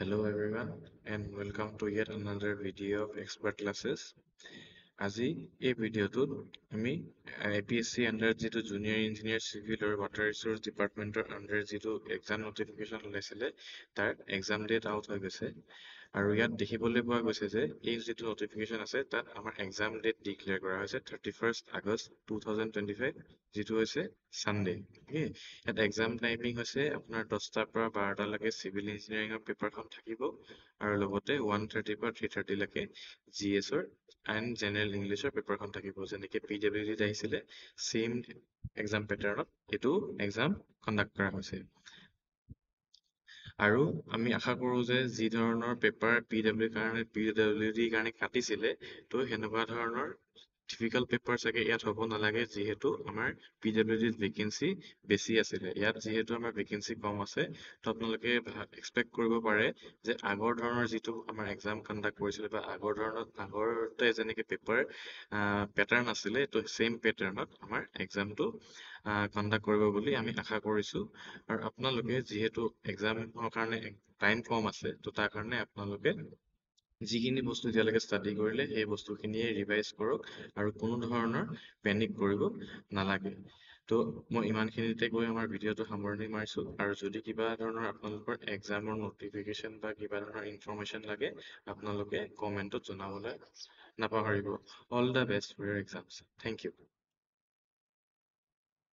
Hello everyone and welcome to yet another video of expert classes. আজি এই ভিডিঅ'টোত আমি APSC আণ্ডাৰ যিটো জুনিয়ৰ ইঞ্জিনিয়াৰ চিভিল আৰু ৱাটাৰ ৰিচোৰ্চ ডিপাৰ্টমেণ্টৰ আণ্ডাৰ যিটো এক্সাম নটিফিকেশ্যন ওলাইছিলে তাৰ এক্সাম ডেট আউট হৈ গৈছে আৰু ইয়াত দেখিবলৈ পোৱা গৈছে যে এই যিটো নটিফিকেশ্যন আছে তাত আমাৰ এক্সাম ডেট ডিক্লেয়াৰ কৰা হৈছে 31st August 2025 যিটো হৈছে সানডে। ইয়াত এক্সাম টাইমিং হৈছে আপোনাৰ 10টাৰ পৰা 12টালৈকে চিভিল ইঞ্জিনিয়াৰিঙৰ পেপাৰখন থাকিব আৰু লগতে 1:30 পৰা 3:30 লৈকে GS-ৰ এণ্ড জেনেৰেল ইংলিছৰ পেপাৰখন থাকিব। যেনেকৈ PWDত আহিছিলে চেম এক্সাম পেটাৰ্ণত এইটো এক্সাম কণ্ডাক্ট কৰা হৈছে আৰু আমি আশা কৰোঁ যে যি ধৰণৰ পেপাৰ PWDৰ কাৰণে কাটিছিলে তো সেনেকুৱা ধৰণৰ ডিফিকাল্ট পেপাৰ চাগে ইয়াত হ'ব নালাগে, যিহেতু আমাৰ PWDত ভেকেঞ্চি বেছি আছিলে। ইয়াত যিহেতু আমাৰ ভেকেঞ্চি কম আছে তো আপোনালোকে এক্সপেক্ট কৰিব পাৰে যে আগৰ ধৰণৰ যিটো আমাৰ এক্সাম কণ্ডাক্ট কৰিছিলে বা আগতে যেনেকৈ পেপাৰ পেটাৰ্ণ আছিলে তো চেম পেটাৰ্ণত আমাৰ এক্সামটো কণ্ডাক্ট কৰিব বুলি আমি আশা কৰিছোঁ। আৰু আপোনালোকে যিহেতু এক্সামৰ কাৰণে টাইম কম আছে তো তাৰ কাৰণে আপোনালোকে যিখিনি বস্তু এতিয়ালৈকে ষ্টাডি কৰিলে সেই বস্তুখিনিয়ে ৰিভাইজ কৰক আৰু কোনো ধৰণৰ পেনিক কৰিব নালাগে। তো মই ইমানখিনিতে গৈ আমাৰ ভিডিঅ'টো সামৰণি মাৰিছোঁ আৰু যদি কিবা ধৰণৰ আপোনালোকৰ এক্সামৰ নটিফিকেশ্যন বা কিবা ধৰণৰ ইনফৰমেশ্যন লাগে আপোনালোকে কমেণ্টত জনাবলৈ নাপাহৰিব। All the best for your exams. Thank U.